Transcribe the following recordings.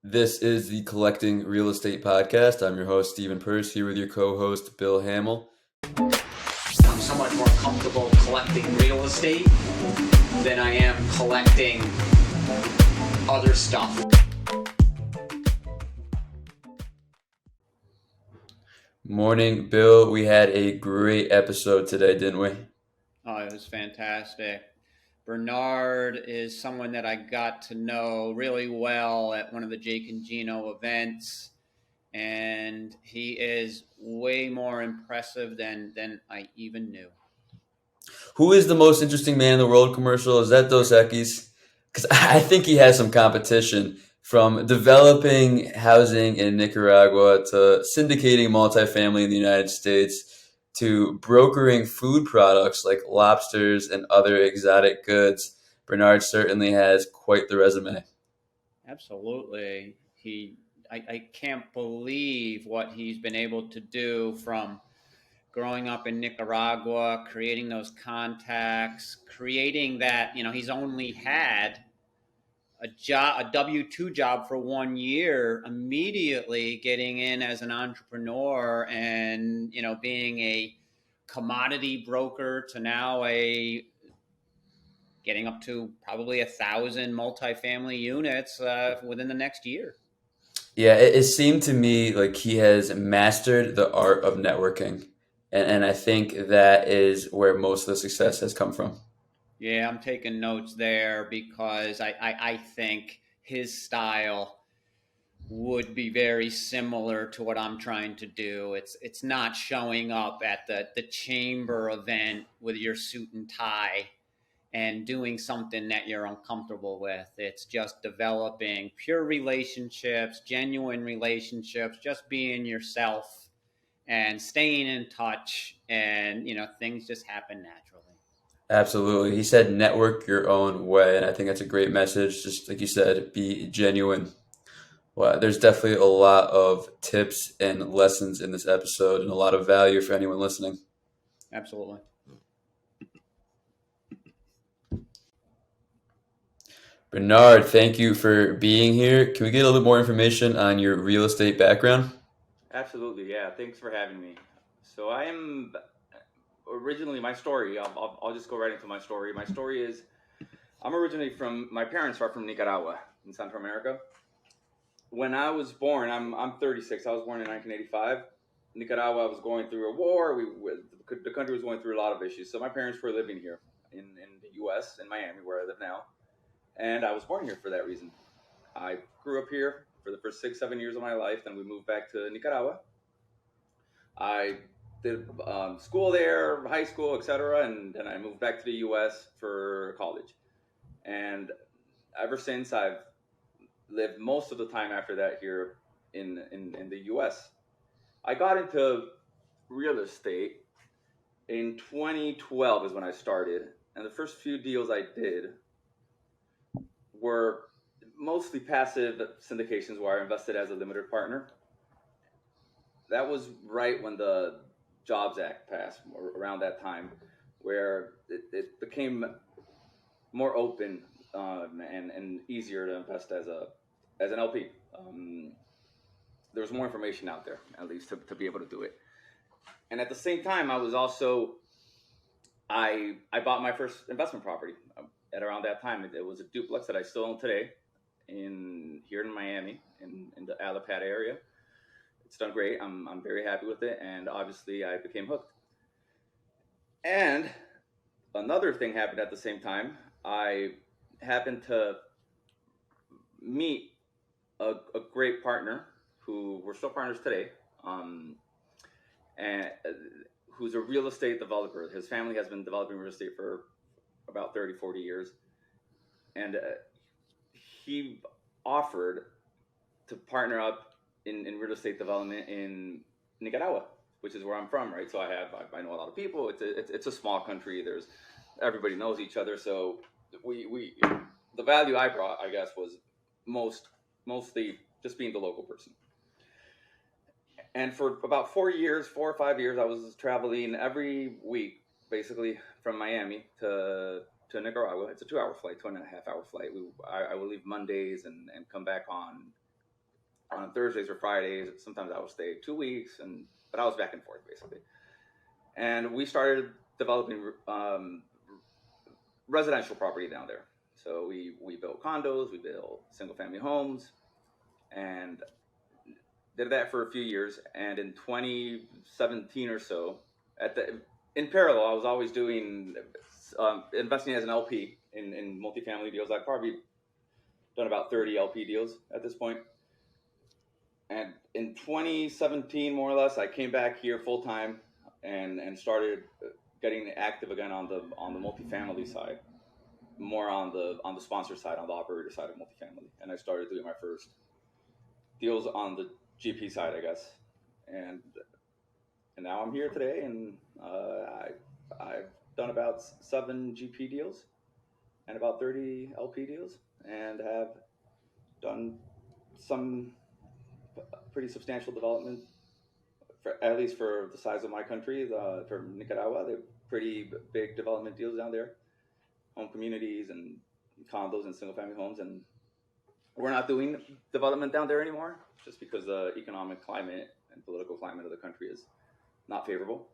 This is the Collecting Real Estate Podcast. I'm your host, Stephen Purse, here with your co-host, Bill Hamill. I'm so much more comfortable collecting real estate than I am collecting other stuff. Morning, Bill. We had a great episode today, didn't we? Oh, it was fantastic. Bernard is someone that I got to know really well at one of the Jake and Gino events, and he is way more impressive than I even knew. Who is the most interesting man in the world commercial? Is that Dos Equis? Because I think he has some competition from developing housing in Nicaragua to syndicating multifamily in the United States to brokering food products like lobsters and other exotic goods. Bernard certainly has quite the resume. Absolutely. I can't believe what he's been able to do from growing up in Nicaragua, creating those contacts, creating that, he's only had a W-2 job for 1 year, immediately getting in as an entrepreneur and, being a commodity broker to now getting up to probably 1,000 multifamily units within the next year. Yeah, it seemed to me like he has mastered the art of networking. And I think that is where most of the success has come from. Yeah, I'm taking notes there because I think his style would be very similar to what I'm trying to do. It's not showing up at the chamber event with your suit and tie and doing something that you're uncomfortable with. It's just developing pure relationships, genuine relationships, just being yourself and staying in touch, and things just happen naturally. Absolutely. He said network your own way. And I think that's a great message. Just like you said, be genuine. Well, there's definitely a lot of tips and lessons in this episode and a lot of value for anyone listening. Absolutely. Bernard, thank you for being here. Can we get a little more information on your real estate background? Absolutely, yeah. Thanks for having me. So I am originally my story. I'll just go right into my story. My story is I'm originally from my parents are from Nicaragua in Central America. When I was born, I'm 36. I was born in 1985. Nicaragua was going through a war. The country was going through a lot of issues. So my parents were living here in the U.S. in Miami, where I live now, and I was born here for that reason. I grew up here for the first 6-7 years of my life. Then we moved back to Nicaragua. I did school there, high school, etc., and then I moved back to the U.S. for college. And ever since, I've lived most of the time after that here in the U.S. I got into real estate in 2012 is when I started, and the first few deals I did were mostly passive syndications where I invested as a limited partner. That was right when the Jobs Act passed, around that time, where it became more open and easier to invest as an LP. There was more information out there, at least, to be able to do it. And at the same time, I bought my first investment property at around that time. It was a duplex that I still own today here in Miami, in the Alapata area. It's done great. I'm very happy with it, and obviously I became hooked. And another thing happened at the same time. I happened to meet a great partner who we're still partners today, and who's a real estate developer. His family has been developing real estate for about 30, 40 years. And he offered to partner up in real estate development in Nicaragua, which is where I'm from, right? So I know a lot of people. It's a small country. Everybody knows each other. So the value I brought, I guess, was mostly just being the local person. And for about 4 or 5 years, I was traveling every week, basically from Miami to Nicaragua. It's a 2-hour flight, 2.5-hour flight. I would leave Mondays and come back on on Thursdays or Fridays. Sometimes I would stay 2 weeks, but I was back and forth basically. And we started developing residential property down there. So we built condos, we built single family homes, and did that for a few years. And in 2017 or so, in parallel, I was always doing investing as an LP in multifamily deals. I've probably done about 30 LP deals at this point. And in 2017, more or less, I came back here full time and started getting active again on the multifamily side, more on the sponsor side, on the operator side of multifamily. And I started doing my first deals on the GP side, I guess. And now I'm here today, and I've done about 7 GP deals and about 30 LP deals, and have done some pretty substantial development, at least for the size of my country, for Nicaragua. They're pretty big development deals down there, home communities and condos and single family homes. And we're not doing development down there anymore, just because the economic climate and political climate of the country is not favorable.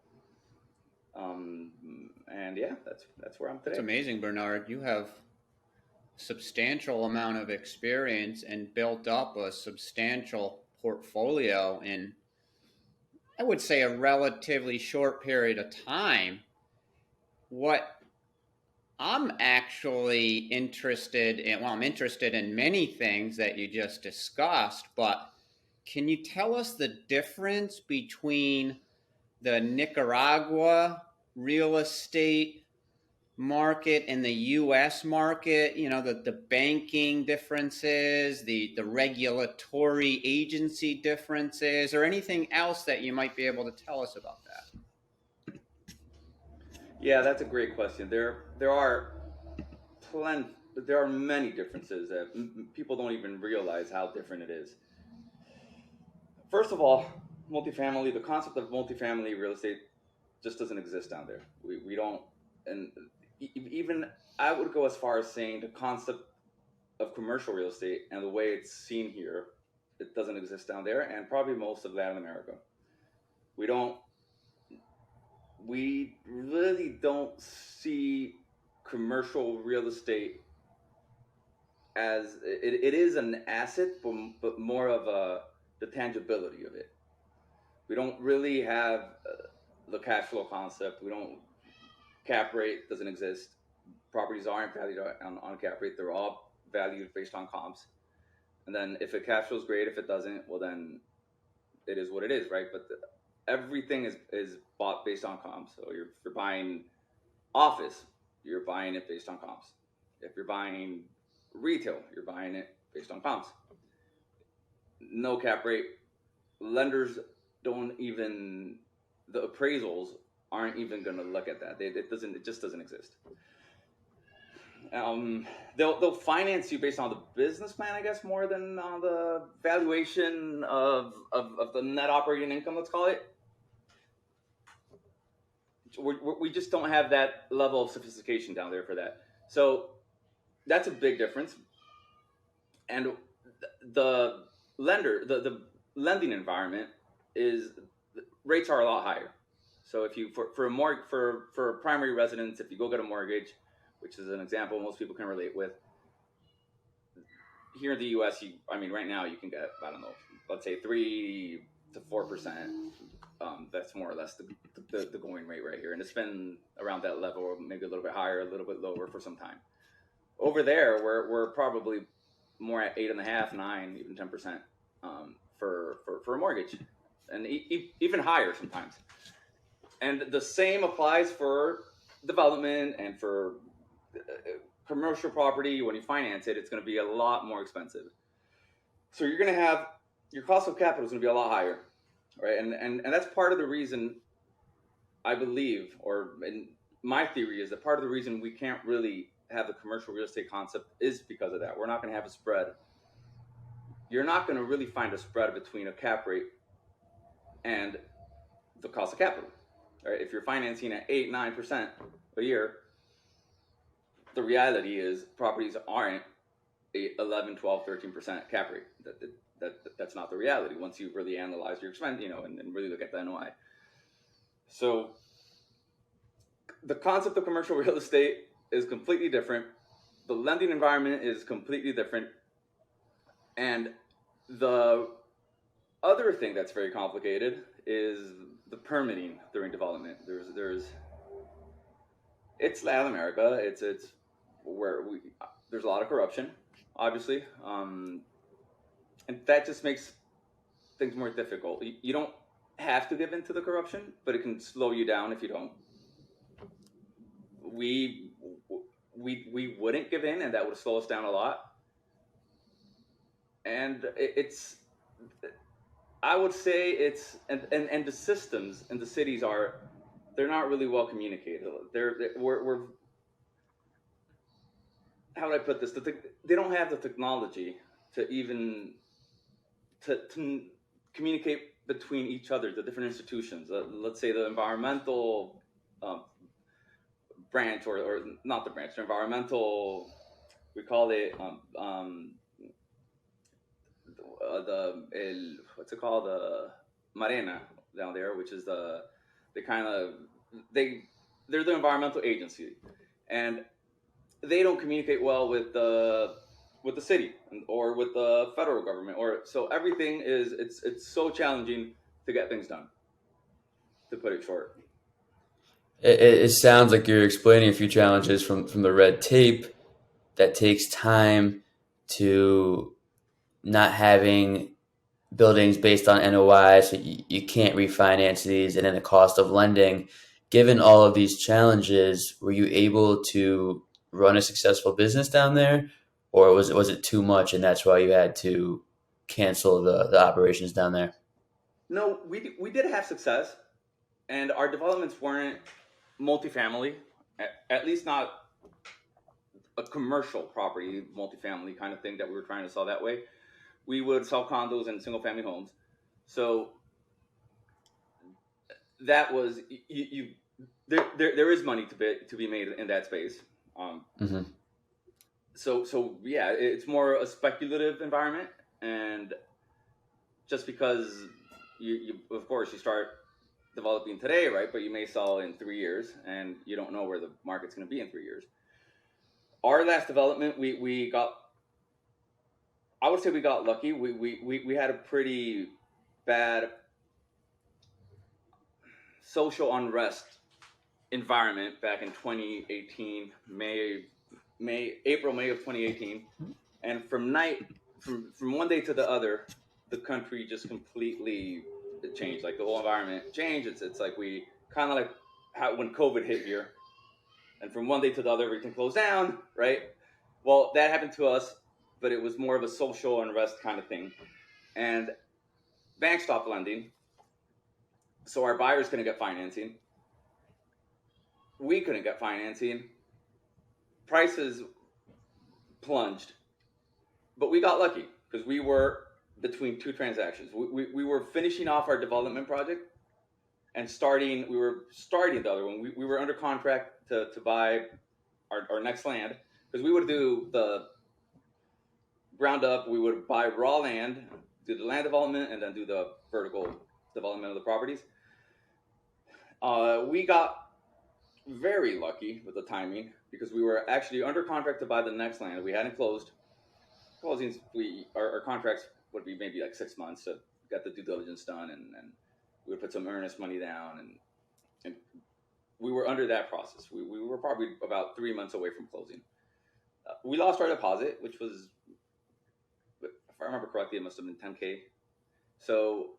And yeah, that's where I'm today. It's amazing, Bernard. You have substantial amount of experience and built up a substantial portfolio in, I would say, a relatively short period of time. What I'm actually interested in, well, I'm interested in many things that you just discussed, but can you tell us the difference between the Nicaragua real estate market and the U.S. market? You know, the banking differences, the regulatory agency differences, or anything else that you might be able to tell us about that? Yeah, that's a great question. There are many differences that people don't even realize how different it is. First of all, multifamily, the concept of multifamily real estate just doesn't exist down there. We don't, and even I would go as far as saying the concept of commercial real estate and the way it's seen here, it doesn't exist down there, and probably most of Latin America. We really don't see commercial real estate as it is an asset, but more of the tangibility of it. We don't really have the cash flow concept. We don't, cap rate doesn't exist. Properties aren't valued on cap rate. They're all valued based on comps. And then if it cash flows great, if it doesn't, well then it is what it is, right? But everything is bought based on comps. So if you're buying office, you're buying it based on comps. If you're buying retail, you're buying it based on comps. No cap rate. Lenders don't even, the appraisals aren't even going to look at that. It just doesn't exist. They'll finance you based on the business plan, I guess, more than on the valuation of the net operating income, let's call it. We just don't have that level of sophistication down there for that. So that's a big difference. And the lending environment rates are a lot higher. So if you for primary residence, if you go get a mortgage, which is an example most people can relate with, here in the U.S., right now you can get, I don't know, let's say 3 to 4%. That's more or less the going rate right here, and it's been around that level, or maybe a little bit higher, a little bit lower for some time. Over there, we're probably more at 8.5%, 9%, even 10% for a mortgage, and even higher sometimes. And the same applies for development and for commercial property. When you finance it, it's going to be a lot more expensive. So you're going to have, your cost of capital is going to be a lot higher, right? And that's part of the reason, I believe, or in my theory is that part of the reason we can't really have the commercial real estate concept is because of that. We're not going to have a spread. You're not going to really find a spread between a cap rate and the cost of capital. Right? If you're financing at 8, 9% a year, the reality is properties aren't 11, 12, 13% cap rate. that's not the reality once you really analyze your expense, and really look at the NOI. So the concept of commercial real estate is completely different. The lending environment is completely different. And the other thing that's very complicated is the permitting during development. It's Latin America. It's where there's a lot of corruption, obviously, and that just makes things more difficult. You don't have to give in to the corruption, but it can slow you down if you don't. We wouldn't give in, and that would slow us down a lot. And I would say and the systems in the cities they're not really well communicated. We're how would I put this? They don't have the technology to even to communicate between each other, the different institutions. Let's say the environmental branch, or not the branch, the environmental, we call it what's it called, the Marena down there, which is they're the environmental agency, and they don't communicate well with the city or with the federal government, so everything it's so challenging to get things done, to put it short. It sounds like you're explaining a few challenges from the red tape that takes time, to not having buildings based on NOI, so you can't refinance these, and then the cost of lending. Given all of these challenges, were you able to run a successful business down there, or was it too much, and that's why you had to cancel the operations down there? No, we did have success, and our developments weren't multifamily, at least not a commercial property multifamily kind of thing that we were trying to sell that way. We would sell condos and single family homes. So that was there is money to be made in that space. So yeah, it's more a speculative environment, and just because you of course you start developing today, right? But you may sell in 3 years, and you don't know where the market's going to be in 3 years. Our last development, we got, I would say we got lucky. We had a pretty bad social unrest environment back in 2018, May of 2018, and from one day to the other, the country just completely changed. Like the whole environment changed. It's like we kind of like how when COVID hit here, and from one day to the other, everything closed down, right? Well, that happened to us, but it was more of a social unrest kind of thing, and banks stopped lending, so our buyers couldn't get financing. We couldn't get financing. Prices plunged, but we got lucky because we were between two transactions. We were finishing off our development project and we were starting the other one. We were under contract to buy our next land, because we would do the ground up. We would buy raw land, do the land development, and then do the vertical development of the properties. We got very lucky with the timing, because we were actually under contract to buy the next land. We hadn't closed. Closings, our contracts would be maybe like 6 months to get the due diligence done, and we would put some earnest money down, and we were under that process. We were probably about 3 months away from closing. We lost our deposit, which was, if I remember correctly, it must have been $10K. So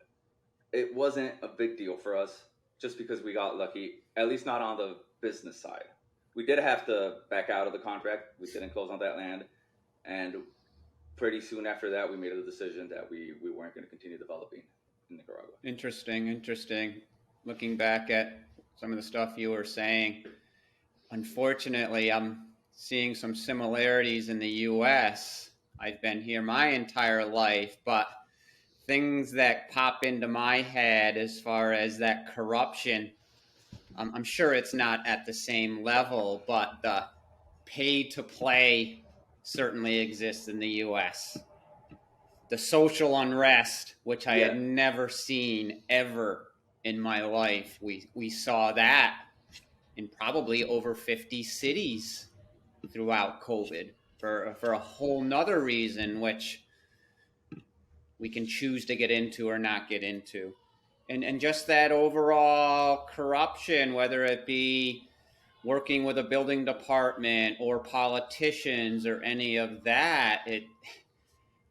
it wasn't a big deal for us, just because we got lucky, at least not on the business side. We did have to back out of the contract. We didn't close on that land, and pretty soon after that, we made a decision that we weren't going to continue developing in Nicaragua. Interesting. Looking back at some of the stuff you were saying, unfortunately, I'm seeing some similarities in the U.S. I've been here my entire life, but things that pop into my head as far as that corruption, I'm sure it's not at the same level, but the pay to play certainly exists in the U.S. the social unrest, which I Yeah. had never seen ever in my life. We saw that in probably over 50 cities throughout COVID for a whole nother reason, which we can choose to get into or not get into. And just that overall corruption, whether it be working with a building department or politicians or any of that,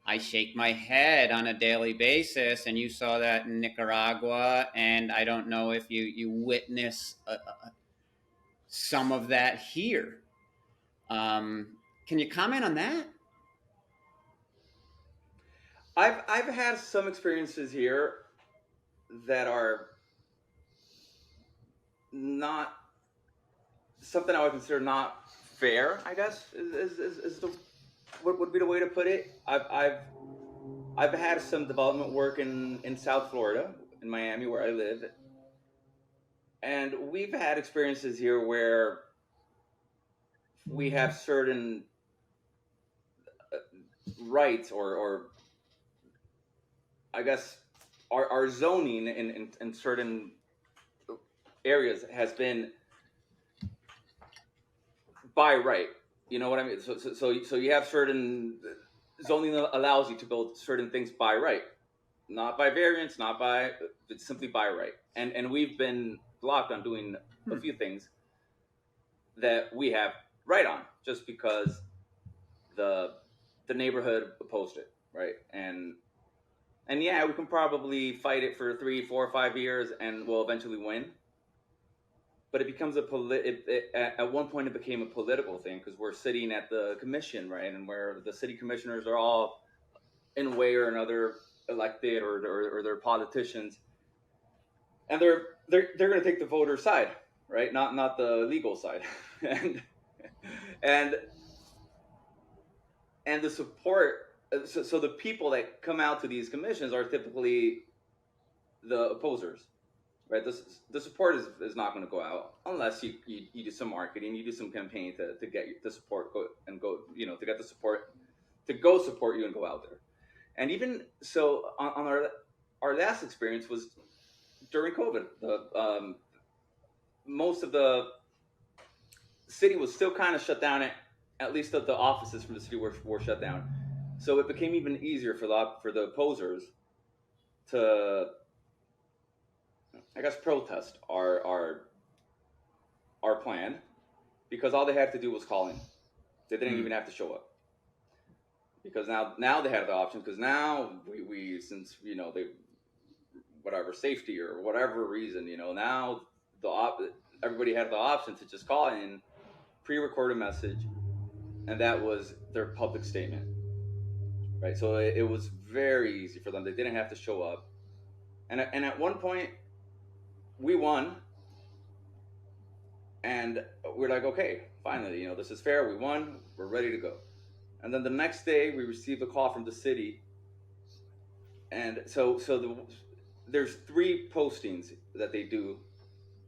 I shake my head on a daily basis, and you saw that in Nicaragua, and I don't know if you witness some of that here. Can you comment on that? I've had some experiences here that are not something I would consider not fair. I guess is the what would be the way to put it. I've had some development work in South Florida, in Miami, where I live, and we've had experiences here where we have certain rights or I guess our zoning in certain areas has been by right. You know what I mean? So you have certain zoning allows you to build certain things by right, not by variance, not by it's simply by right. And we've been blocked on doing a few things that we have right on just because the neighborhood opposed it, right? And yeah, we can probably fight it for 3, 4, 5 years, and we'll eventually win. But it becomes at one point it became a political thing because we're sitting at the commission, right? And where the city commissioners are all in a way or another elected or they're politicians, and they're going to take the voter side, right? Not the legal side, and the support. So the people that come out to these commissions are typically the opposers, right? The support is not going to go out unless you do some marketing, you do some campaign to get the support to get the support to go support you and go out there. And even so, on our last experience was during COVID. Most of the city was still kind of shut down. At least the offices from the city were shut down. So it became even easier for the opposers to, I guess, protest our plan, because all they had to do was call in. They didn't even have to show up, because now they had the option. Because now we since they whatever safety or whatever reason now everybody had the option to just call in, pre-record a message, and that was their public statement. Right, so it was very easy for them. They didn't have to show up, and at one point, we won, and we're like, okay, finally, this is fair. We won. We're ready to go. And then the next day, we received a call from the city, and so there's 3 postings that they do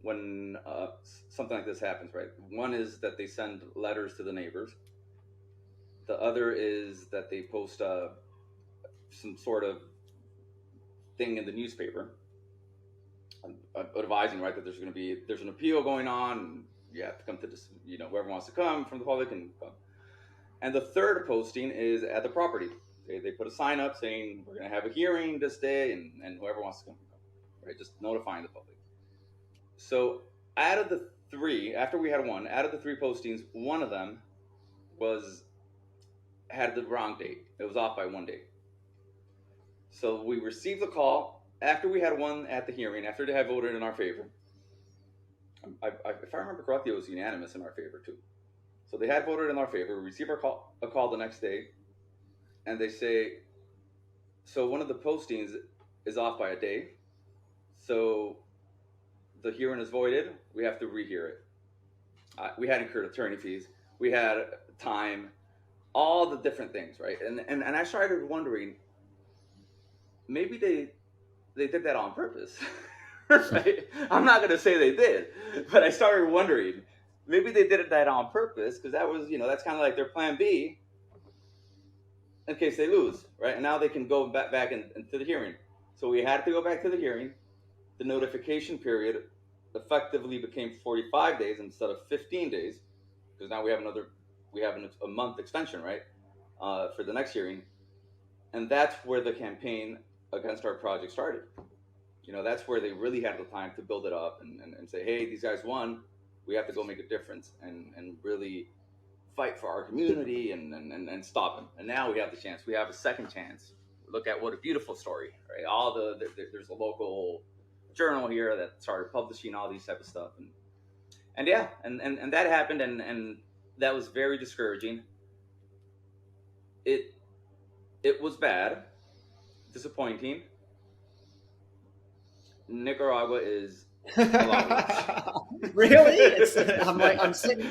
when something like this happens. Right, one is that they send letters to the neighbors. The other is that they post some sort of thing in the newspaper advising, right, that there's an appeal going on, and you have to come to this, whoever wants to come from the public can come. And the third posting is at the property. They put a sign up saying we're going to have a hearing this day, and whoever wants to come, right, just notifying the public. So out of the 3, after we had one, out of the 3 postings, one of them had the wrong date. It was off by 1 day. So we received the call after we had one at the hearing, after they had voted in our favor. If I remember correctly, it was unanimous in our favor too. So they had voted in our favor. We received a call the next day, and they say, so one of the postings is off by a day, so the hearing is voided. We have to rehear it. We had incurred attorney fees. We had time. All the different things, right? And I started wondering, maybe they did that on purpose, right? I'm not going to say they did, but I started wondering, maybe they did that on purpose, because that was, that's kind of like their plan B. in case they lose, right? And now they can go back into the hearing. So we had to go back to the hearing. The notification period effectively became 45 days instead of 15 days, because now we have a month extension, right, for the next hearing. And that's where the campaign against our project started. That's where they really had the time to build it up and say, hey, these guys won. We have to go make a difference and really fight for our community and stop them. And now we have the chance. We have a second chance. Look at what a beautiful story, right? There's a local journal here that started publishing all these type of stuff. And yeah, and that happened, and that was very discouraging. It was bad, disappointing. Nicaragua is a lot worse. Really? I'm sitting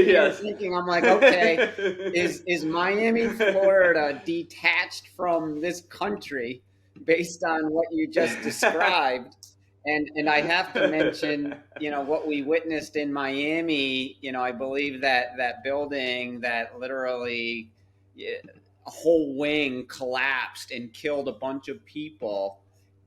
here Yes. thinking, I'm like, okay, is Miami, Florida detached from this country based on what you just described? And I have to mention, what we witnessed in Miami. I believe that building that literally, a whole wing collapsed and killed a bunch of people.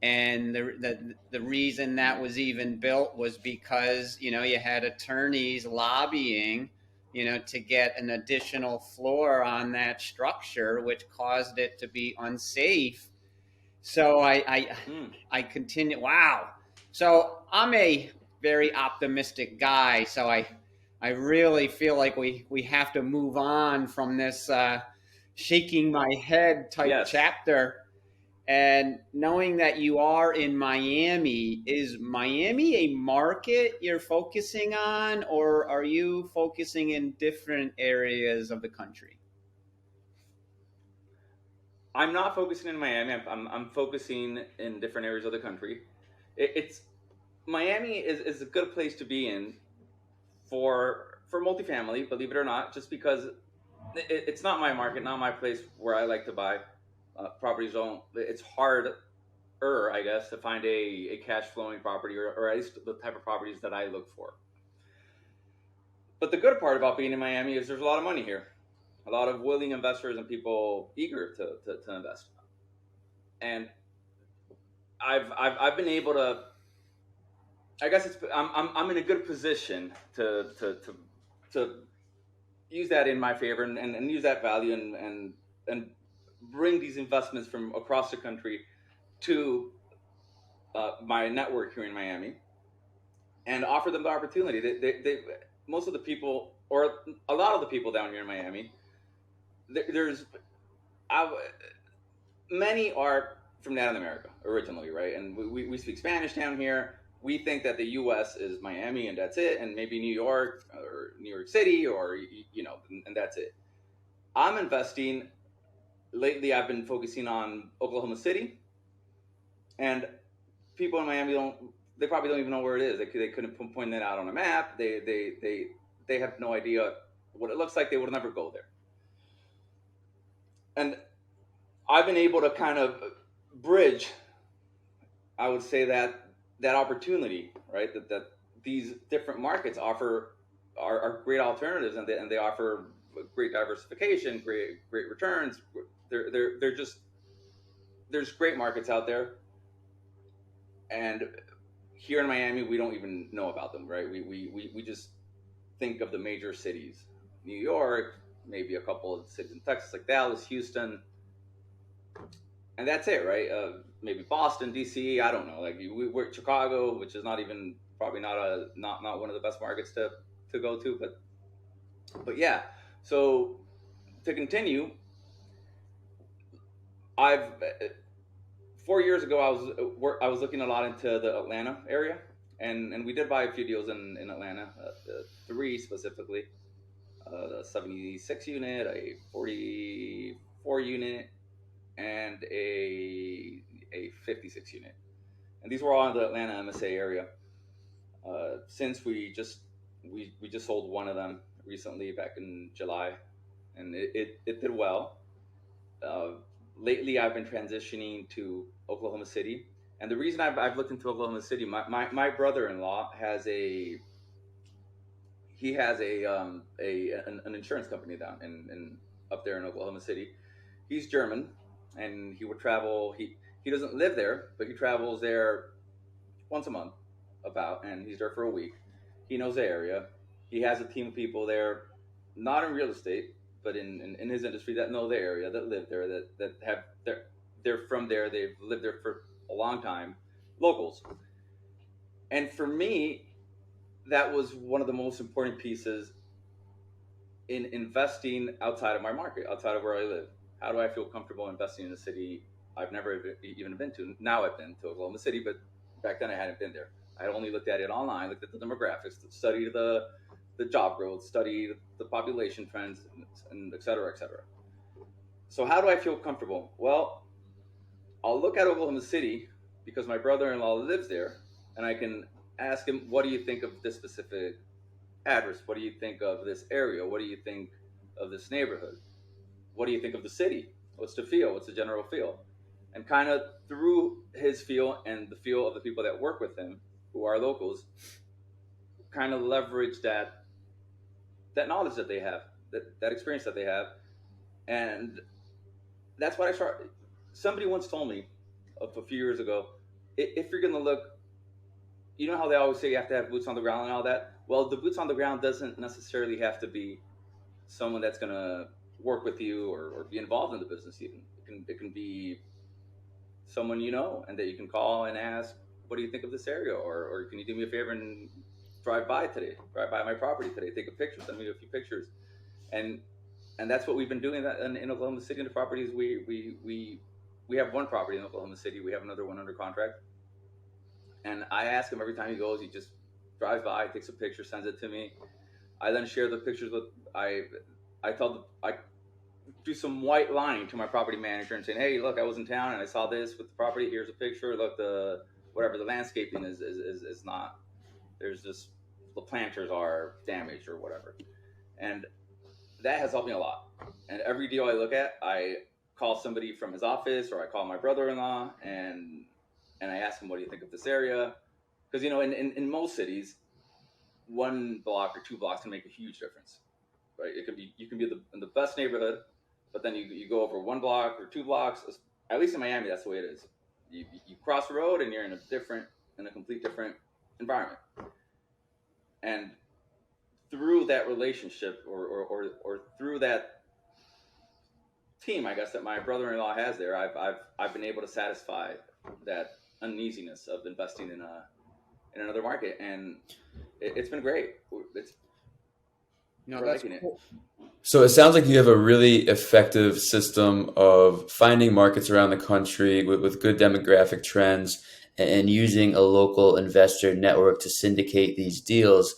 And the reason that was even built was because, you had attorneys lobbying, to get an additional floor on that structure, which caused it to be unsafe. So I continue. Wow. So I'm a very optimistic guy. So I really feel like we have to move on from this shaking my head type Yes. chapter. And knowing that you are in Miami, is Miami a market you're focusing on, or are you focusing in different areas of the country? I'm not focusing in Miami. I'm focusing in different areas of the country. It's Miami is a good place to be in for multifamily, believe it or not, just because it's not my market, not my place where I like to buy properties. It's harder, I guess, to find a cash flowing property, or at least the type of properties that I look for. But the good part about being in Miami is there's a lot of money here, a lot of willing investors and people eager to invest. And I've been able to. I guess I'm in a good position to use that in my favor and use that value and bring these investments from across the country to my network here in Miami and offer them the opportunity. Most of the people, or a lot of the people down here in Miami, many are from Latin America originally, right? And we speak Spanish down here. We think that the U.S. is Miami and that's it, and maybe New York or New York City, or and that's it. I'm investing. Lately, I've been focusing on Oklahoma City, and people in Miami they probably don't even know where it is. They couldn't point that out on a map. They have no idea what it looks like. They would never go there. And I've been able to kind of bridge, I would say, that opportunity, right? That these different markets offer are great alternatives, and they offer great diversification, great returns. They're just, there's great markets out there, and here in Miami we don't even know about them, right? We just think of the major cities, New York, maybe a couple of cities in Texas like Dallas, Houston, and that's it, right? Maybe Boston, DC, I don't know. Like we're Chicago, which is probably not one of the best markets to go to, but yeah. So to continue, 4 years ago I was looking a lot into the Atlanta area, and we did buy a few deals in Atlanta, 3 specifically, a 76 unit, a 44 unit, and a 56 unit, and these were all in the Atlanta MSA area. Since we just sold one of them recently back in July, and it did well. Lately, I've been transitioning to Oklahoma City, and the reason I've looked into Oklahoma City, my brother-in-law has an insurance company down in up there in Oklahoma City, he's German, and he would travel. He doesn't live there, but he travels there once a month, and he's there for a week. He knows the area. He has a team of people there, not in real estate, but in his industry that know the area, that live there, that have they're from there. They've lived there for a long time, locals. And for me, that was one of the most important pieces in investing outside of my market, outside of where I live. How do I feel comfortable investing in a city I've never even been to? Now I've been to Oklahoma City, but back then I hadn't been there. I had only looked at it online, looked at the demographics, studied the job growth, studied the population trends, and et cetera, et cetera. So how do I feel comfortable? Well, I'll look at Oklahoma City because my brother-in-law lives there, and I can ask him, what do you think of this specific address? What do you think of this area? What do you think of this neighborhood? What do you think of the city? What's the feel? What's the general feel? And kind of through his feel and the feel of the people that work with him, who are locals, kind of leverage that knowledge that they have, that experience that they have. And that's what I started. Somebody once told me a few years ago, if you're going to look, you know how they always say you have to have boots on the ground and all that? Well, the boots on the ground doesn't necessarily have to be someone that's going to work with you or be involved in the business even. It can be someone you know and that you can call and ask, what do you think of this area? Or can you do me a favor and drive by my property today, take a picture, send me a few pictures. And that's what we've been doing in Oklahoma City. In the properties, we have one property in Oklahoma City. We have another one under contract. And I ask him every time he goes, he just drives by, takes a picture, sends it to me. I then share the pictures with, I do some white lying to my property manager and saying, hey, look, I was in town and I saw this with the property. Here's a picture. Look, the landscaping is not, there's just, the planters are damaged or whatever. And that has helped me a lot. And every deal I look at, I call somebody from his office or I call my brother-in-law and I ask him, what do you think of this area? Because, you know, in most cities, 1 block or 2 blocks can make a huge difference, right? It could be, you can be in the best neighborhood, but then you go over 1 block or 2 blocks. At least in Miami, that's the way it is. You cross the road and you're in a complete different environment. And through that relationship or through that team, I guess, that my brother-in-law has there, I've been able to satisfy that uneasiness of investing in another market, and it's been great. No, that's cool. So it sounds like you have a really effective system of finding markets around the country with good demographic trends and using a local investor network to syndicate these deals.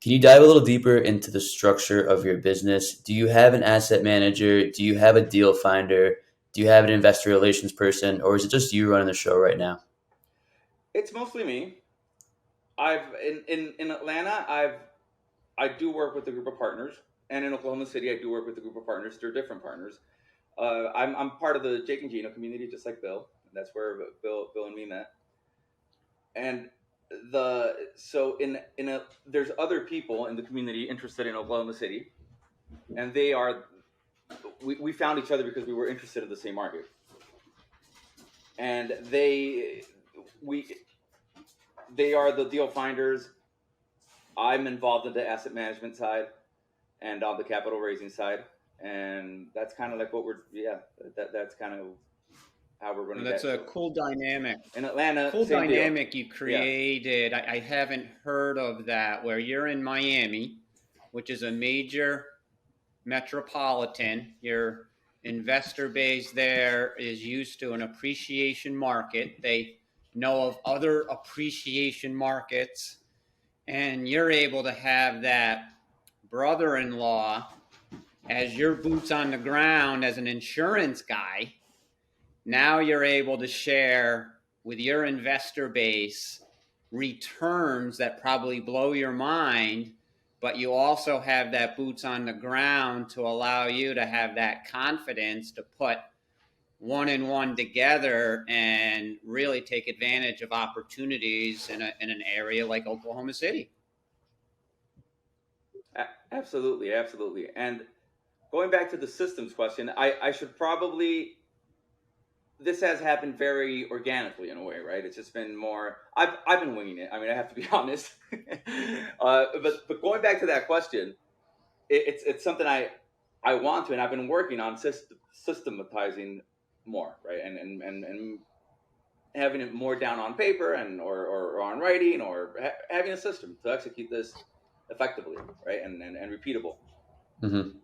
Can you dive a little deeper into the structure of your business? Do you have an asset manager? Do you have a deal finder? Do you have an investor relations person? Or is it just you running the show right now? It's mostly me. In Atlanta, I do work with a group of partners, and in Oklahoma City, I do work with a group of partners. They're different partners. I'm part of the Jake and Gino community, just like Bill. That's where Bill and me met. And there's other people in the community interested in Oklahoma City, and we found each other because we were interested in the same market. And they are the deal finders. I'm involved in the asset management side and on the capital raising side, and that's kind of like that's kind of how we're running. That's a cool dynamic. In Atlanta, cool dynamic deal. You created. Yeah. I haven't heard of that, where you're in Miami, which is a major metropolitan. Your investor base there is used to an appreciation market. They know of other appreciation markets, and you're able to have that brother-in-law as your boots on the ground as an insurance guy. Now you're able to share with your investor base returns that probably blow your mind, but you also have that boots on the ground to allow you to have that confidence to put 1 and 1 together and really take advantage of opportunities in an area like Oklahoma City. Absolutely. And going back to the systems question, I should probably, this has happened very organically in a way, right? It's just been more, I've been winging it. I mean, I have to be honest. But going back to that question, it's something I want to, and I've been working on systematizing more, right? And having it more down on paper and or on writing, or having a system to execute this effectively, right? And repeatable. Hmm.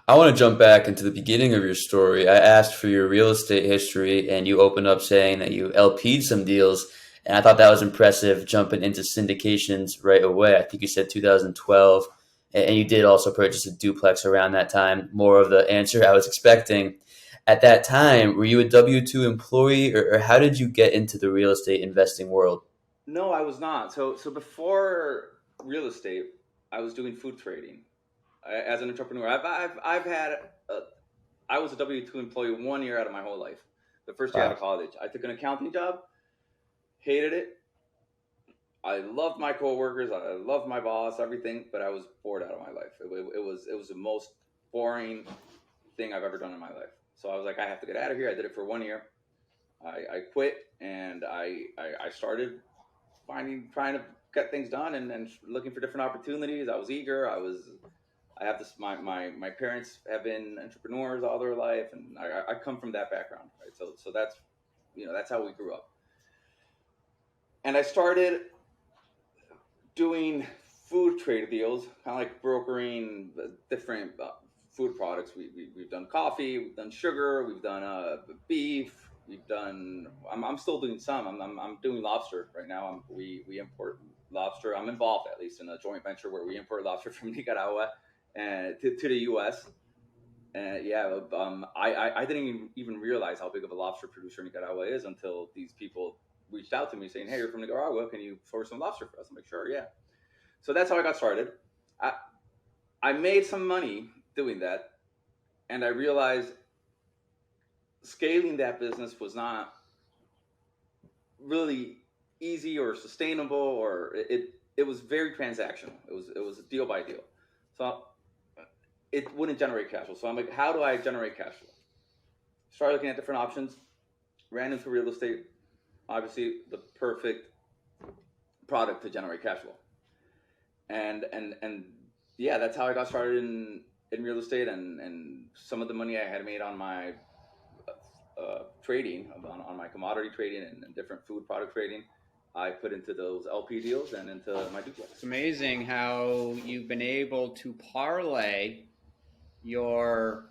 I want to jump back into the beginning of your story. I asked for your real estate history, and you opened up saying that you LP'd some deals, and I thought that was impressive, jumping into syndications right away. I think you said 2012, and you did also purchase a duplex around that time. More of the answer I was expecting. At that time, were you a W-2 employee, or how did you get into the real estate investing world? No, I was not. So before real estate, I was doing food trading. As an entrepreneur, I've had I was a W-2 employee 1 year out of my whole life. The first year out of Wow. college, I took an accounting job, hated it. I loved my coworkers, I loved my boss, everything, but I was bored out of my life. It was the most boring thing I've ever done in my life. So I was like, I have to get out of here. I did it for 1 year. I quit, and I started trying to get things done, and looking for different opportunities. I was eager. I have this, my parents have been entrepreneurs all their life, and I come from that background, right? So that's, that's how we grew up. And I started doing food trade deals, kind of like brokering different food products. We've done coffee, we've done sugar, we've done beef, we've done. I'm still doing some. I'm doing lobster right now. We import lobster. I'm involved, at least, in a joint venture where we import lobster from Nicaragua and to the U.S. And I didn't even realize how big of a lobster producer Nicaragua is until these people reached out to me saying, "Hey, you're from Nicaragua. Can you source some lobster for us?" I'm like, "Sure, yeah." So that's how I got started. I made some money doing that, and I realized scaling that business was not really easy or sustainable, or it was very transactional. It was a deal by deal. So it wouldn't generate cash flow. So I'm like, how do I generate cash flow? Started looking at different options, ran into real estate, obviously the perfect product to generate cash flow. And yeah, that's how I got started in real estate, and some of the money I had made on my trading, on my commodity trading and different food product trading, I put into those LP deals and into my duplex. It's amazing how you've been able to parlay your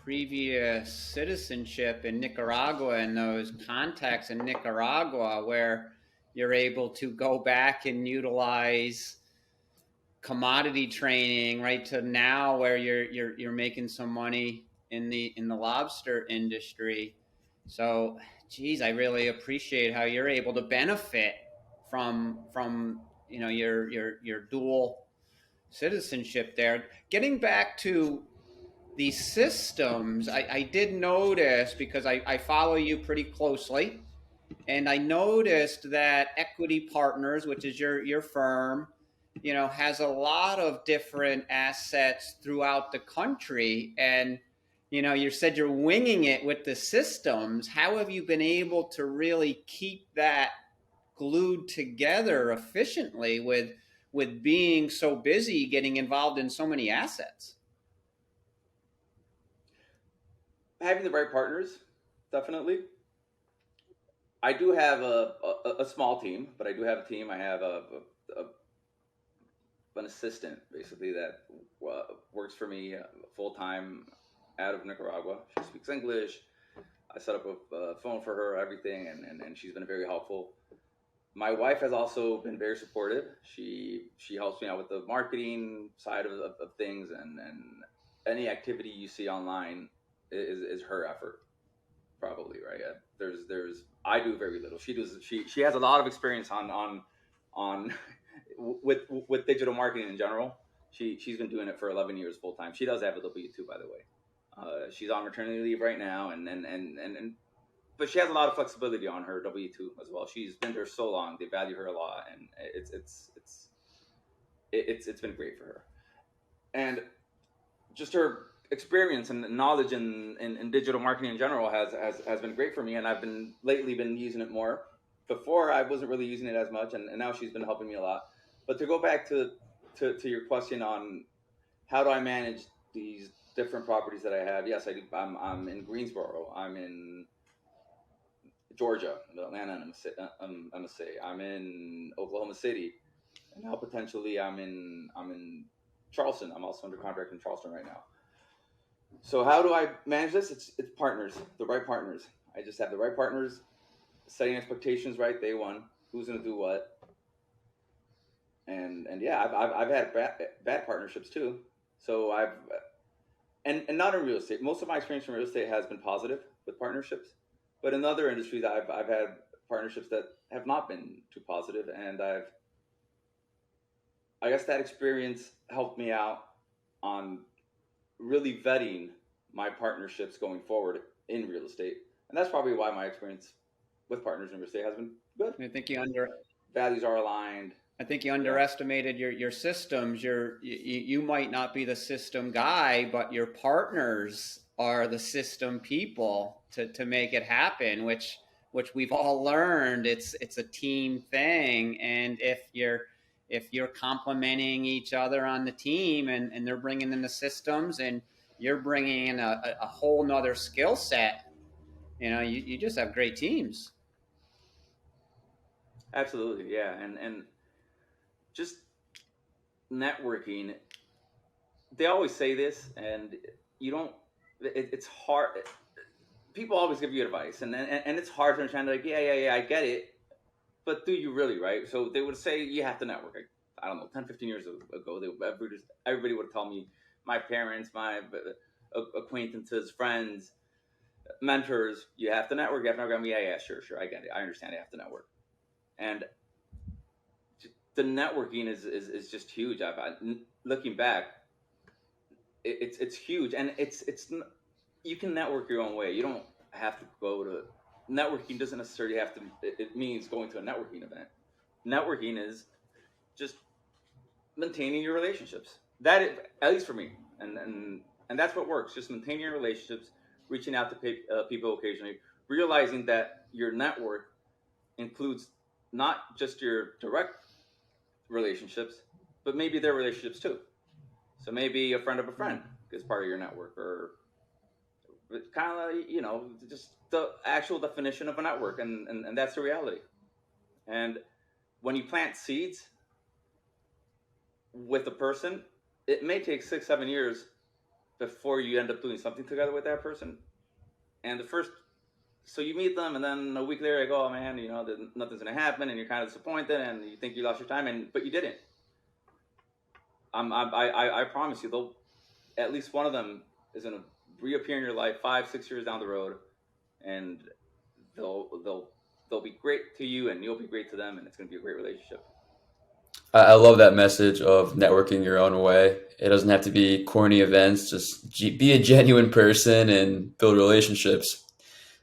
previous citizenship in Nicaragua and those contacts in Nicaragua, where you're able to go back and utilize commodity training, right, to now where you're making some money in the lobster industry. So, geez, I really appreciate how you're able to benefit from your dual citizenship there. Getting back to these systems, I did notice, because I follow you pretty closely, and I noticed that Equiti Partners, which is your firm, has a lot of different assets throughout the country. And, you said you're winging it with the systems. How have you been able to really keep that glued together efficiently with being so busy getting involved in so many assets? Having the right partners, definitely. I do have a small team, but I do have a team. I have an assistant, basically, that works for me full time out of Nicaragua. She speaks English. I set up a phone for her, everything, and she's been very helpful. My wife has also been very supportive. She helps me out with the marketing side of things, and any activity you see online is her effort, probably, right? There's I do very little. She does. She has a lot of experience on with digital marketing in general. She's been doing it for 11 years full time. She does have a W-2, by the way. She's on maternity leave right now, and but she has a lot of flexibility on her W-2 as well. She's been there so long; they value her a lot, and it's been great for her. And just her experience and knowledge in digital marketing in general has been great for me, and I've been lately been using it more. Before I wasn't really using it as much, and now she's been helping me a lot. But to go back to your question on how do I manage these different properties that I have? Yes, I do. I'm in Greensboro. I'm in Georgia, Atlanta, and I'm gonna say I'm in Oklahoma City, and now potentially I'm in Charleston. I'm also under contract in Charleston right now. So how do I manage this? It's partners, the right partners. I just have the right partners, setting expectations right day one. Who's gonna do what? And yeah, I've had bad partnerships too. So and not in real estate. Most of my experience from real estate has been positive with partnerships, but in other industries, I've had partnerships that have not been too positive, and I guess that experience helped me out on really vetting my partnerships going forward in real estate, and that's probably why my experience with partners in real estate has been good. I think you under Values are aligned. I think you Yeah. underestimated your systems. You might not be the system guy, but your partners are the system people to make it happen, which we've all learned. It's a team thing, and if you're complementing each other on the team, and they're bringing in the systems, and you're bringing in a whole nother skill set, you just have great teams. Absolutely, yeah, and just networking. They always say this, and you don't. It's hard. People always give you advice, and it's hard to understand. Like, yeah, I get it, but do you really, right? So they would say you have to network. Like, I don't know, 10, 15 years ago, everybody would tell me, my parents, my acquaintances, friends, mentors, you have to network. You have to network. I mean, yeah, sure, I get it. I understand. You have to network, and the networking is just huge. Looking back, it's huge, and it's you can network your own way. You don't have to go to networking. Doesn't necessarily have to. It means going to a networking event. Networking is just maintaining your relationships. At least for me, and that's what works. Just maintaining your relationships, reaching out to people occasionally, realizing that your network includes not just your direct relationships, but maybe their relationships too. So maybe a friend of a friend is part of your network, or kind of just the actual definition of a network, and that's the reality. And when you plant seeds with a person, it may take 6-7 years before you end up doing something together with that person. And so you meet them, and then a week later, you go, oh man, nothing's gonna happen, and you're kind of disappointed, and you think you lost your time, but you didn't. I promise you, at least one of them is gonna reappear in your life 5-6 years down the road, and they'll be great to you, and you'll be great to them, and it's gonna be a great relationship. I love that message of networking your own way. It doesn't have to be corny events. Just be a genuine person and build relationships.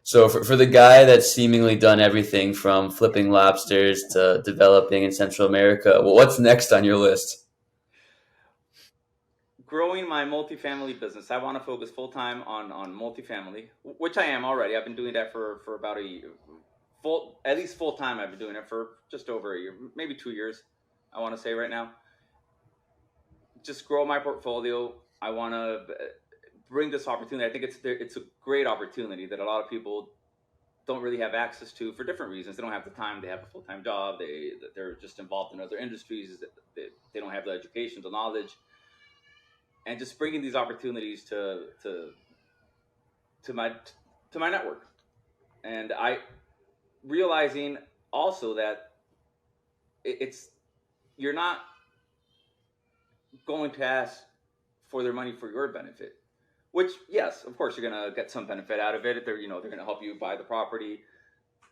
So for the guy that's seemingly done everything from flipping lobsters to developing in Central America, well, what's next on your list? Growing my multifamily business. I want to focus full time on multifamily, which I am already. I've been doing that for about a year. At least full time. I've been doing it for just over a year, maybe 2 years. I want to say right now. Just grow my portfolio. I want to bring this opportunity. I think it's a great opportunity that a lot of people don't really have access to for different reasons. They don't have the time. They have a full-time job. They're just involved in other industries. They don't have the education, the knowledge, and just bringing these opportunities to my network. And I realizing also that you're not going to ask for their money for your benefit, which, yes, of course, you're going to get some benefit out of it. They're going to help you buy the property,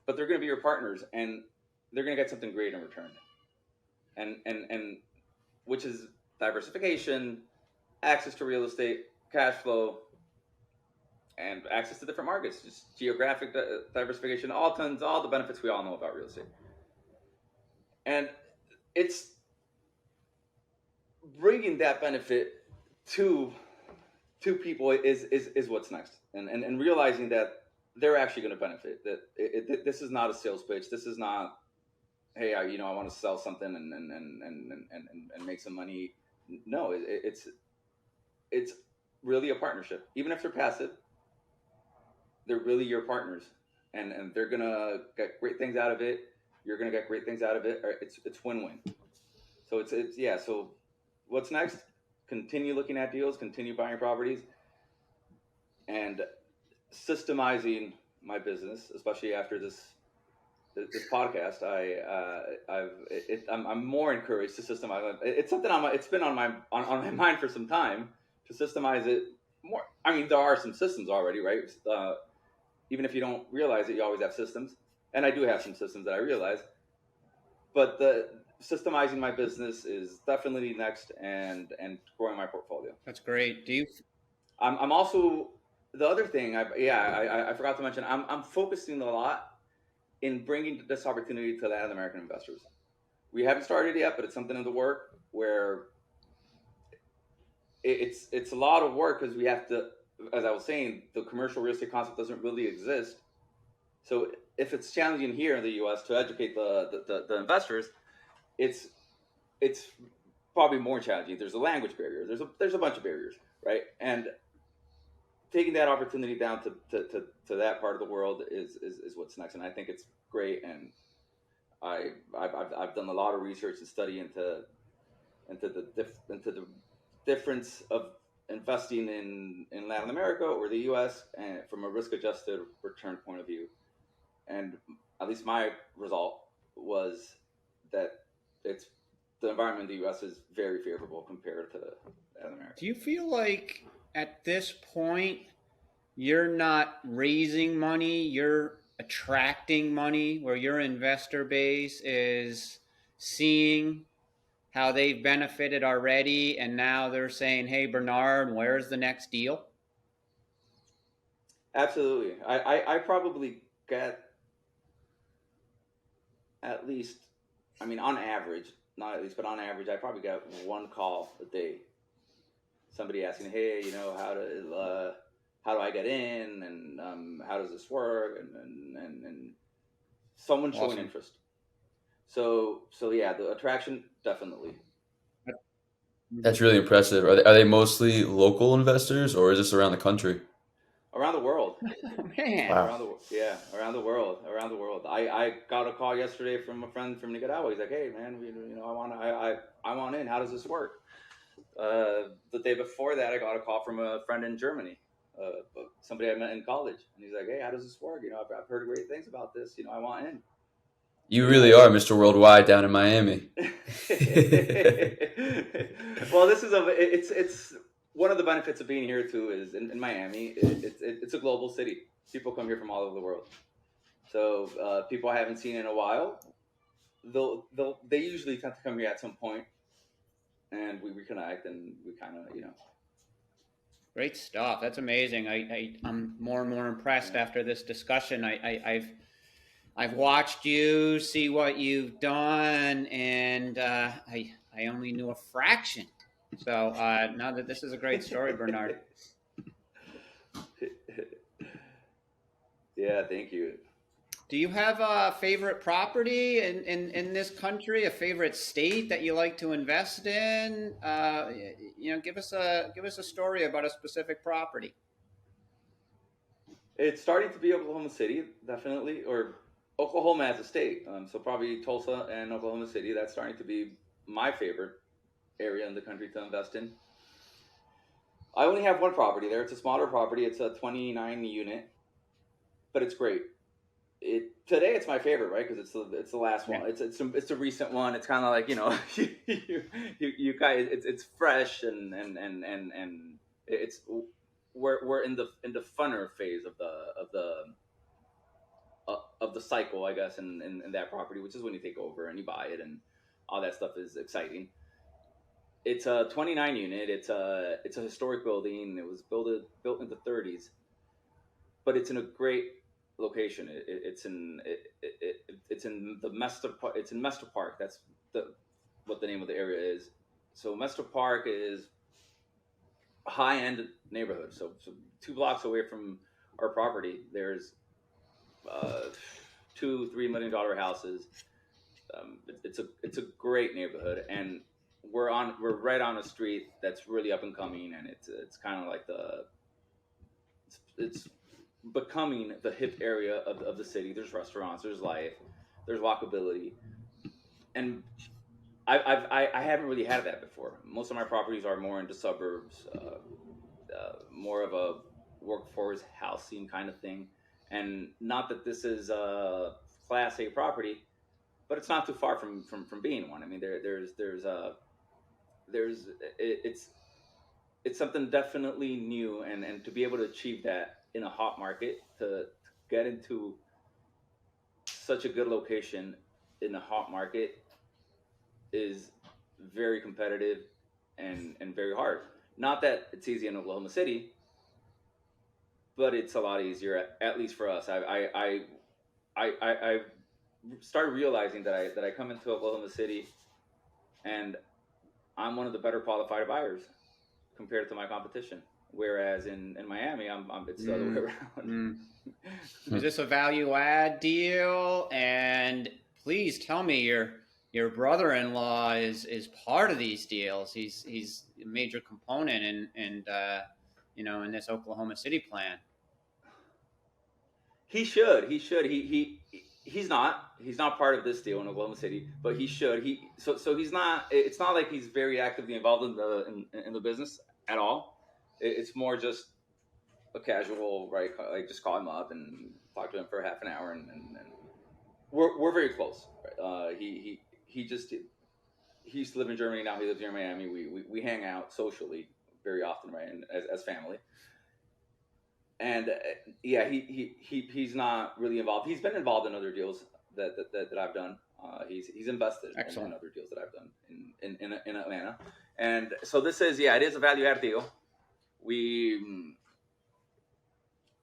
but they're going to be your partners, and they're going to get something great in return. And which is diversification, access to real estate, cash flow, and access to different markets, just geographic diversification, all the benefits we all know about real estate. And it's bringing that benefit to to people is what's next, and realizing that they're actually going to benefit. That this is not a sales pitch. This is not, hey, I want to sell something and make some money. No, it's really a partnership. Even if they're passive, they're really your partners, and they're gonna get great things out of it. You're gonna get great things out of it. It's win-win. So it's yeah. So what's next? Continue looking at deals. Continue buying properties, and systemizing my business, especially after this podcast. I'm more encouraged to systemize. It's something it's been on my mind for some time to systemize it more. I mean, there are some systems already, right? Even if you don't realize it, you always have systems, and I do have some systems that I realize. But the systemizing my business is definitely next, and growing my portfolio. That's great. Do you? I'm also the other thing. I forgot to mention. I'm focusing a lot in bringing this opportunity to Latin American investors. We haven't started yet, but it's something in the work where it's a lot of work because we have to, as I was saying, the commercial real estate concept doesn't really exist. So if it's challenging here in the U.S. to educate the investors, it's probably more challenging. There's a language barrier. There's a bunch of barriers, right? And taking that opportunity down to that part of the world is what's next. And I think it's great. And I've done a lot of research and study into the difference of investing in Latin America or the U.S. and from a risk-adjusted return point of view. And at least my result was that the environment in the U.S. is very favorable compared to Latin America. Do you feel like at this point you're not raising money, you're attracting money, where your investor base is seeing how they've benefited already, and now they're saying, hey, Bernard, where's the next deal? Absolutely. I probably get at least, I mean, on average, not at least, but on average, I probably get one call a day. Somebody asking, hey, how do I get in, and how does this work, and someone showing interest. So yeah, the attraction, definitely. That's really impressive. Are they mostly local investors, or is this around the country? Around the world. Oh, man. Wow. Around the world. I got a call yesterday from a friend from Nicaragua. He's like, hey man, I want in. How does this work? The day before that, I got a call from a friend in Germany, somebody I met in college, and he's like, hey, how does this work? I've heard great things about this. I want in. You really are Mr. Worldwide down in Miami. Well, it's one of the benefits of being here too is in Miami. It's a global city. People come here from all over the world. So people I haven't seen in a while, they usually tend to come here at some point, and we reconnect, and we kind of Great stuff. That's amazing. I'm more and more impressed after this discussion. I've watched you, see what you've done, and I only knew a fraction. So now that this is a great story, Bernard. Yeah, thank you. Do you have a favorite property in this country, a favorite state that you like to invest in? Give us a story about a specific property. It's starting to be Oklahoma City, definitely, or Oklahoma as a state. So probably Tulsa and Oklahoma City. That's starting to be my favorite area in the country to invest in. I only have one property there. It's a smaller property. It's a 29 unit, but it's great. Today it's my favorite, right? Because it's the last one. It's a recent one. It's kind of like you guys. It's fresh and it's we're in the funner phase of the cycle, I guess, in that property, which is when you take over and you buy it, and all that stuff is exciting. It's a 29 unit. It's a historic building. It was built in the 30s, but it's in a great location. It's in the Mesta Park. It's in Mesta Park. That's what the name of the area is. So Mesta Park is high-end neighborhood. So 2 blocks away from our property, there's uh, $2-3 million houses. It's a great neighborhood, and we're right on a street that's really up and coming, and it's kind of like it's becoming the hip area of the city. There's restaurants, there's life, there's walkability, and I haven't really had that before. Most of my properties are more into suburbs, more of a workforce housing kind of thing. And not that this is a Class A property, but it's not too far from being one. I mean, there's it's something definitely new, and to be able to achieve that in a hot market, to get into such a good location in a hot market is very competitive and very hard. Not that it's easy in Oklahoma City, but it's a lot easier, at least for us. I started realizing that I come into Oklahoma City, and I'm one of the better qualified buyers compared to my competition. Whereas in Miami, it's the other way around. Is this a value add deal? And please tell me your brother-in-law is part of these deals. He's a major component in in this Oklahoma City plan. He should. He's not part of this deal in Oklahoma City, but he should. So he's not. It's not like he's very actively involved in the business at all. It's more just a casual, right? Like, just call him up and talk to him for half an hour, and we're very close. Right? He used to live in Germany. Now he lives here in Miami. We hang out socially very often, right? And as family. And yeah, he's not really involved. He's been involved in other deals that I've done. He's invested in other deals that I've done in Atlanta. And so it is a value add deal. We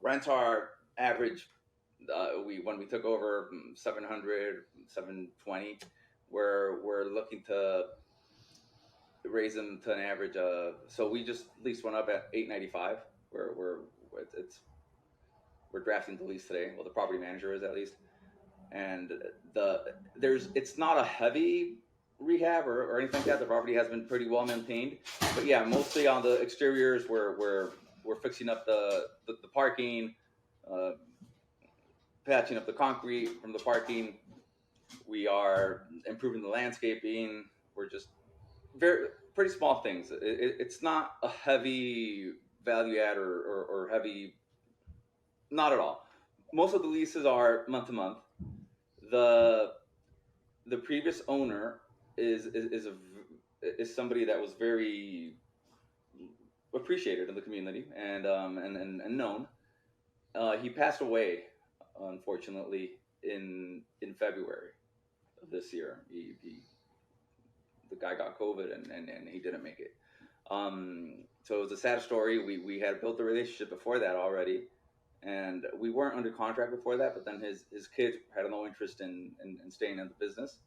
rent our average. When we took over 700, 720, we're looking to raise them to an average of. So we just leased one up at 895. We're drafting the lease today. Well, the property manager is, at least, and it's not a heavy rehab or anything like that. The property has been pretty well maintained, but yeah, mostly on the exteriors, we're fixing up the parking, patching up the concrete from the parking. We are improving the landscaping. We're just pretty small things. It's not a heavy value add or heavy, not at all. Most of the leases are month to month. The previous owner is somebody that was very appreciated in the community and known. He passed away, unfortunately, in February of this year. The guy got COVID and he didn't make it. So it was a sad story. We had built a relationship before that already, and we weren't under contract before that. But then his kids had no interest in staying in the business.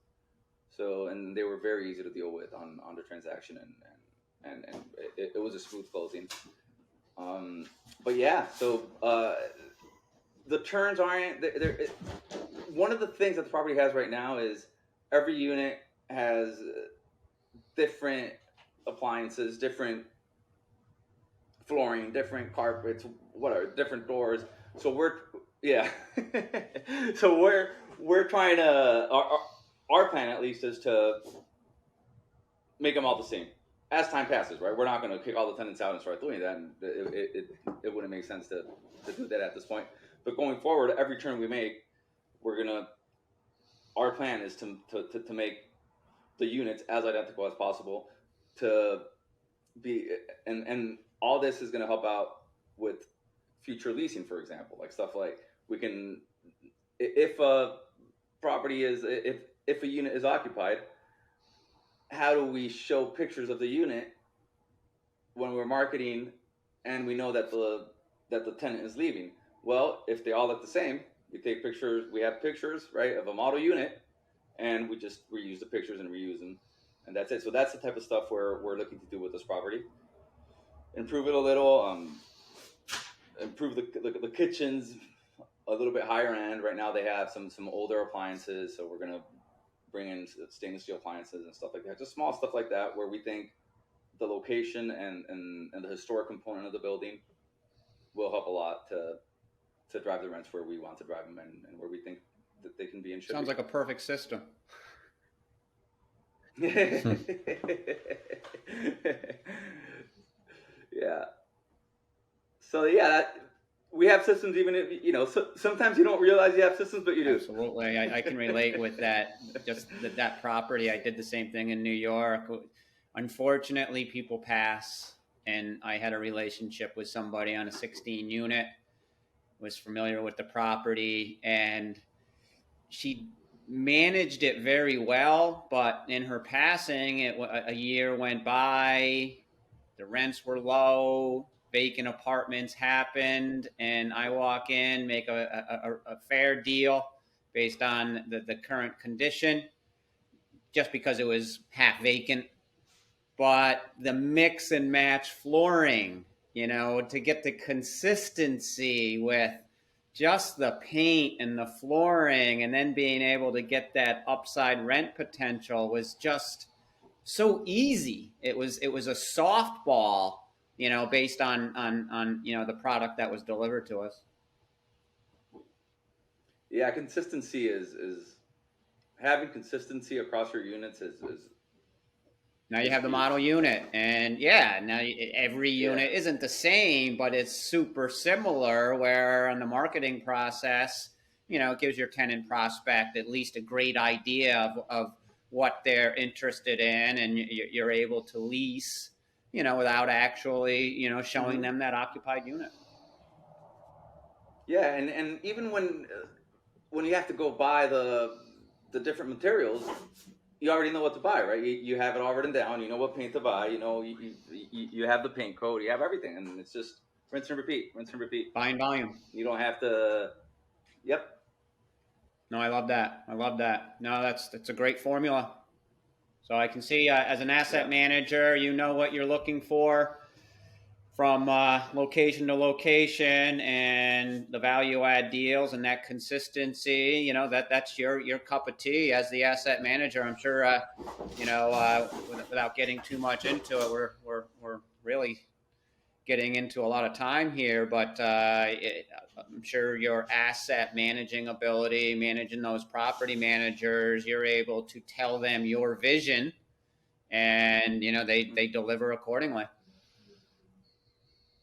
So, and they were very easy to deal with on the transaction, and it was a smooth closing. But yeah, so the turns aren't. One of the things that the property has right now is every unit has different appliances, different flooring, different carpets, whatever, different doors. So we're trying to, our plan at least is to make them all the same as time passes, right? We're not going to kick all the tenants out and start doing that, and it wouldn't make sense to do that at this point. But going forward, every turn we make, our plan is to make the units as identical as possible, to be, and all this is going to help out with future leasing, for example, like stuff like we can, if a property is, if a unit is occupied, how do we show pictures of the unit when we're marketing and we know that the tenant is leaving? Well, if they all look the same, we take pictures, we have pictures, right, of a model unit, and we just reuse the pictures and reuse them, and that's it. So that's the type of stuff we're looking to do with this property. improve it a little, improve the kitchens a little bit higher end. Right now they have some older appliances, so we're gonna bring in stainless steel appliances and stuff like that. Just small stuff like that where we think the location and the historic component of the building will help a lot to drive the rents where we want to drive them and where we think that they can be and should Sounds be. like a perfect system. Yeah. So yeah, we have systems. Even if sometimes you don't realize you have systems, but you do. Absolutely, I can relate with that. Just that property, I did the same thing in New York. Unfortunately, people pass, and I had a relationship with somebody on a 16 unit. Was familiar with the property, and she managed it very well, but in her passing, a year went by, the rents were low, vacant apartments happened, and I walk in, make a fair deal based on the current condition, just because it was half vacant. But the mix and match flooring, to get the consistency with just the paint and the flooring, and then being able to get that upside rent potential was just so easy. It was a softball, based on the product that was delivered to us. Yeah, consistency is having consistency across your units is Now you have the model unit, and now every unit isn't the same, but it's super similar, where on the marketing process, it gives your tenant prospect at least a great idea of what they're interested in, and you're able to lease, without actually, showing them that occupied unit. Yeah, and even when you have to go buy the different materials, you already know what to buy, right? You have it all written down. You know what paint to buy. You have the paint code. You have everything, and it's just rinse and repeat, rinse and repeat. Buying volume. You don't have to. Yep. No, I love that. No, that's a great formula. So I can see as an asset manager, you know what you're looking for from location to location, and the value add deals and that consistency. That's your cup of tea as the asset manager. I'm sure. Without getting too much into it, we're really getting into a lot of time here, but I'm sure your asset managing ability, managing those property managers, you're able to tell them your vision, and they deliver accordingly.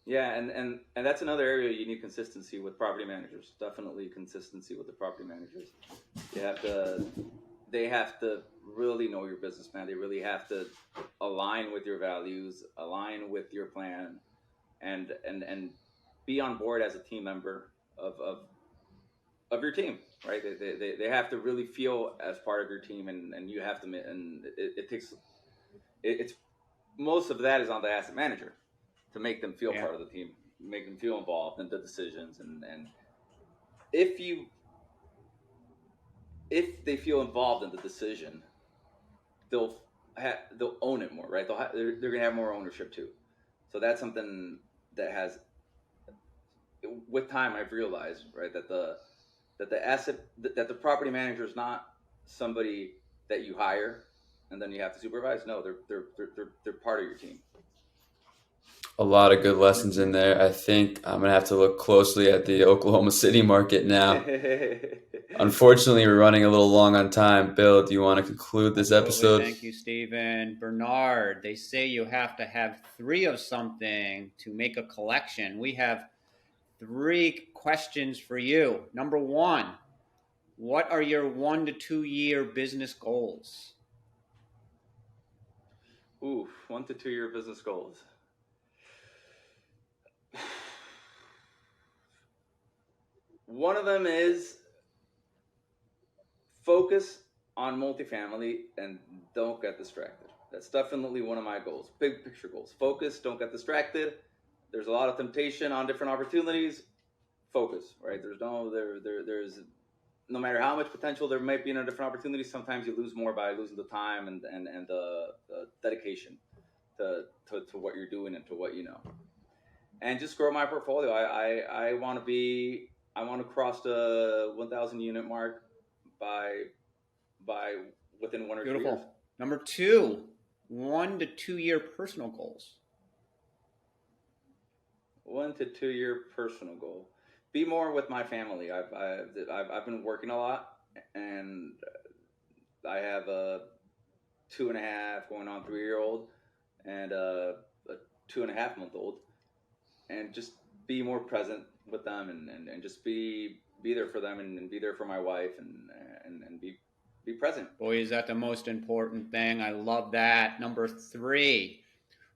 Yeah, and that's another area you need consistency with property managers. Definitely consistency with the property managers. They have to really know your business plan. They really have to align with your values, align with your plan, and be on board as a team member of your team, right? They have to really feel as part of your team, and you have to, and it's most of that is on the asset manager to make them feel part of the team, make them feel involved in the decisions, and if they feel involved in the decision, they'll own it more, right? They're gonna have more ownership too. So that's something that has, with time, I've realized, right, that the property manager is not somebody that you hire and then you have to supervise. No, they're part of your team. A lot of good lessons in there. I think I'm going to have to look closely at the Oklahoma City market now. Unfortunately, we're running a little long on time. Bill, do you want to conclude this episode? Thank you, Stephen. Bernard, they say you have to have 3 of something to make a collection. We have 3 questions for you. Number 1, what are your 1 to 2 year business goals? 1 to 2 year business goals. One of them is focus on multifamily and don't get distracted. That's definitely one of my goals. Big picture goals. Focus, don't get distracted. There's a lot of temptation on different opportunities. Focus, right? There's no matter how much potential there might be in a different opportunity, sometimes you lose more by losing the time and the dedication to what you're doing and to what you know, and just grow my portfolio. I want to cross the 1,000 unit mark by within 1 or 2 years. Beautiful. Number 2, 1 to 2 year personal goals. 1 to 2 year personal goal: be more with my family. I've been working a lot, and I have a 2.5 going on 3-year-old and a 2.5-month-old, and just be more present with them and just be there for them and be there for my wife and be present. Boy, is that the most important thing. I love that. Number 3,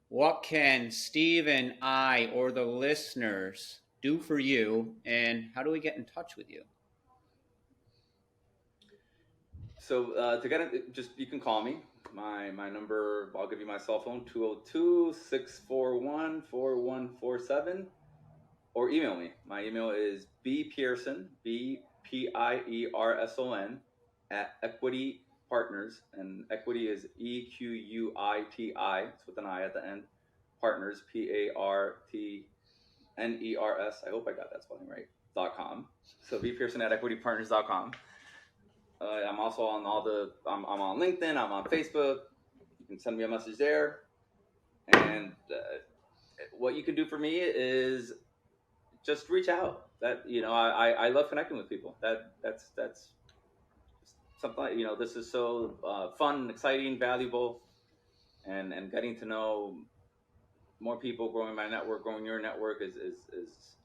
what can Steve and I or the listeners do for you, and how do we get in touch with you? So to get it, just you can call me. My number, I'll give you my cell phone, 202-641-4147, or email me. My email is bpierson, BPIERSON, at Equiti Partners, and Equiti is EQUITI, it's with an I at the end, Partners, PARTNERS, I hope I got that spelling right, .com. So bpierson at equitipartners.com. I'm also on I'm on LinkedIn, I'm on Facebook. You can send me a message there. And what you can do for me is just reach out. That, I love connecting with people. That's something, this is so fun, exciting, valuable, and getting to know more people, growing my network, growing your network is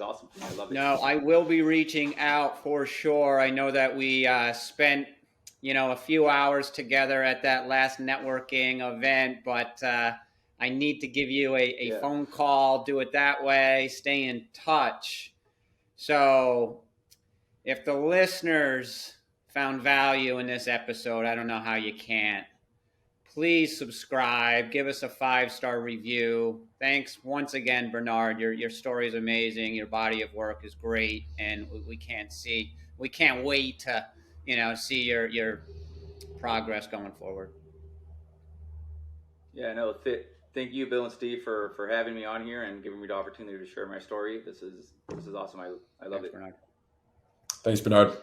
awesome for me. I love it. No, I will be reaching out for sure. I know that we spent, a few hours together at that last networking event, but I need to give you a phone call, do it that way, stay in touch. So if the listeners found value in this episode, I don't know how you can't. Please subscribe, give us a 5-star review. Thanks once again, Bernard. Your story is amazing. Your body of work is great, and we can't wait to, see your progress going forward. Yeah, no, thank you, Bill and Steve, for having me on here and giving me the opportunity to share my story. This is awesome. I love it. Thanks, Bernard.